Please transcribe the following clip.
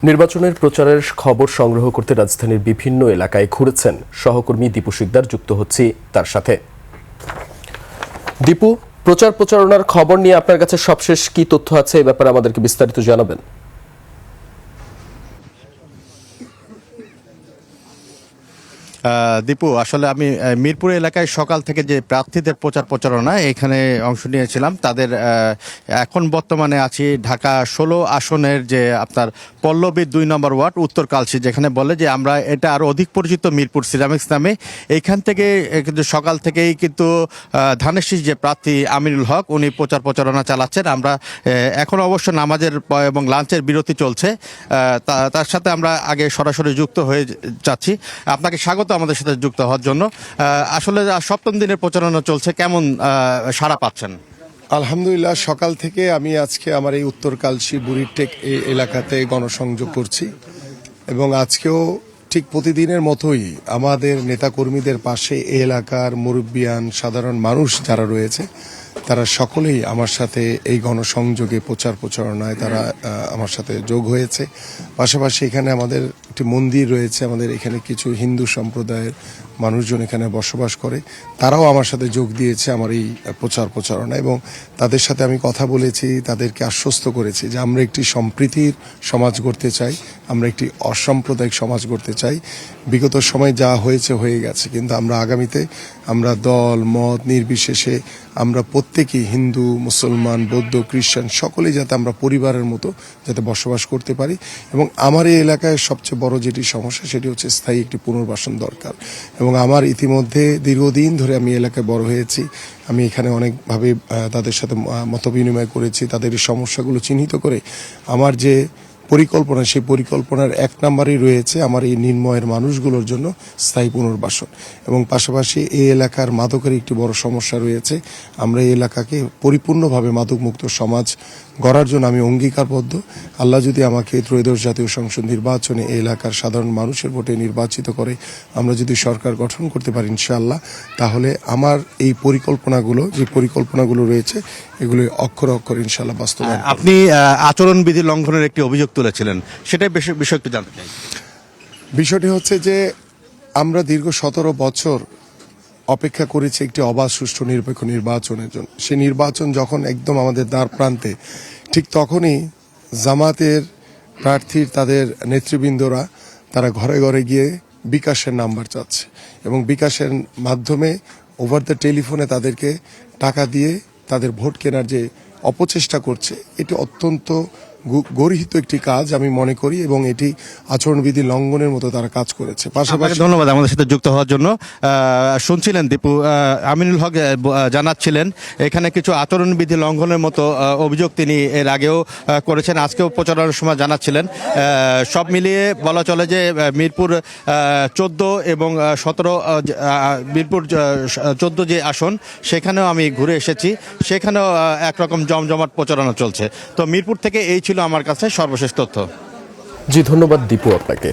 নির্বাচনের প্রচারের খবর সংগ্রহ করতে রাজধানীর বিভিন্ন এলাকায় ঘুরেছেন সহকর্মী দীপু শিকদার। যুক্ত হচ্ছি তার সাথে। দীপু, প্রচারণার খবর নিয়ে আপনার কাছে সবশেষ কি তথ্য আছে, এ ব্যাপারে আমাদেরকে বিস্তারিত জানাবেন। দীপু, আসলে আমি মিরপুর এলাকায় সকাল থেকে যে প্রার্থীদের প্রচারণা এখানে অংশ নিয়েছিলাম। তাদের এখন বর্তমানে আছি ঢাকা 16 আসনের যে আপনার পল্লবী 2 নম্বর ওয়ার্ড উত্তর কালশী, যেখানে বলে যে আমরা এটা আরও অধিক পরিচিত মিরপুর সিরামিক্স নামে। এইখান থেকে কিন্তু সকাল থেকেই কিন্তু ধানের শীষ যে প্রার্থী আমিনুল হক উনি প্রচারণা চালাচ্ছেন। আমরা এখন অবশ্য নামাজের এবং লাঞ্চের বিরতি চলছে, তার সাথে আমরা আগে সরাসরি যুক্ত হয়ে যাচ্ছি। আপনাকে স্বাগত আমাদের সাথে যুক্ত হওয়ার জন্য। আসলে 7ম দিনের প্রচারণা চলছে, কেমন সাড়া পাচ্ছেন? আলহামদুলিল্লাহ, সকাল থেকে আমি আজকে আমার এই উত্তর কালশী বুড়িরটেক এই এলাকাতে গণসংযোগ করছি এবং আজকেও ঠিক প্রতিদিনের মতোই আমাদের নেতাকর্মীদের পাশে এই এলাকার মুরব্বিয়ান সাধারণ মানুষ যারা রয়েছে তারা সকলেই আমার সাথে এই গণসংযোগে প্রচারণায় তারা আমার সাথে যোগ হয়েছে। পাশাপাশি এখানে আমাদের একটি মন্দির রয়েছে, আমাদের এখানে কিছু হিন্দু সম্প্রদায়ের মানুষজন এখানে বসবাস করে, তারাও আমার সাথে যোগ দিয়েছে আমার এই প্রচারণা এবং তাদের সাথে আমি কথা বলেছি, তাদেরকে আশ্বস্ত করেছি যে আমরা একটি সম্প্রীতির সমাজ গড়তে চাই, আমরা একটি অসাম্প্রদায়িক সমাজ গড়তে চাই। বিগত সময় যা হয়েছে হয়ে গেছে, কিন্তু আমরা আগামীতে আমরা দল মত নির্বিশেষে আমরা প্রত্যেকেই হিন্দু মুসলমান বৌদ্ধ খ্রিস্টান সকলেই যাতে আমরা পরিবারের মতো যাতে বসবাস করতে পারি। এবং আমার এই এলাকায় সবচেয়ে বড় যেটি সমস্যা সেটি হচ্ছে স্থায়ী একটি পুনর্বাসন দরকার। এবং আমার ইতিমধ্যে দীর্ঘদিন ধরে আমি এলাকায় বড় হয়েছি, আমি এখানে অনেকভাবে তাদের সাথে মত বিনিময় করেছি, তাদের এই সমস্যাগুলো চিহ্নিত করে আমার যে পরিকল্পনা সেই পরিকল্পনার 1 নম্বরেই রয়েছে আমার এই নির্ময়ের মানুষগুলোর জন্য স্থায়ী পুনর্বাসন। এবং পাশাপাশি এই এলাকার মাদকের একটি বড় সমস্যা রয়েছে, আমরা এই এলাকাকে পরিপূর্ণভাবে মাদকমুক্ত সমাজ গড়ার জন্য আমি অঙ্গীকারবদ্ধ। আল্লাহ যদি আমাকে ত্রয়োদশ জাতীয় সংসদ নির্বাচনে এই এলাকার সাধারণ মানুষের ভোটে নির্বাচিত করে আমরা যদি সরকার গঠন করতে পারি ইনশাআল্লাহ, তাহলে আমার এই পরিকল্পনাগুলো রয়েছে এগুলো অক্ষরে অক্ষরে ইনশাআল্লাহ বাস্তবায়ন। আপনি আচরণবিধি লঙ্ঘনের একটি অভিযোগ তুলেছিলেন, সেটাই বিষয় একটু জানতে চাই। বিষয়টি হচ্ছে যে আমরা দীর্ঘ 17 বছর অপেক্ষা করেছি একটি অবাধ সুষ্ঠু নিরপেক্ষ নির্বাচনের জন্য। সেই নির্বাচন যখন একদম আমাদের দ্বার প্রান্তে, ঠিক তখনই জামাতের প্রার্থীর তাদের নেতৃবৃন্দরা তারা ঘরে ঘরে গিয়ে বিকাশের নাম্বার চাচ্ছে এবং বিকাশের মাধ্যমে ওভার দ্য টেলিফোনে তাদেরকে টাকা দিয়ে তাদের ভোট কেনার যে অপচেষ্টা করছে, এটি অত্যন্ত গর্হিত একটি কাজ আমি মনে করি এবং এটি আচরণবিধি লঙ্ঘনের মতো তারা কাজ করেছে। পাশাপাশি ধন্যবাদ আমাদের সাথে যুক্ত হওয়ার জন্য। শুনছিলেন দীপু, আমিনুল হক জানাচ্ছিলেন এখানে কিছু আচরণবিধি লঙ্ঘনের মতো অভিযোগ তিনি এর আগেও করেছেন, আজকেও প্রচারণার সময় জানাচ্ছিলেন। সব মিলিয়ে বলা চলে যে মিরপুর 14 এবং 17 মিরপুর 14 যে আসন সেখানেও আমি ঘুরে এসেছি, সেখানেও একরকম জমজমাট প্রচারণা চলছে। তো মিরপুর থেকে এই ছিল আমার কাছে সর্বশেষ তথ্য। জি, ধন্যবাদ দীপু আপনাকে।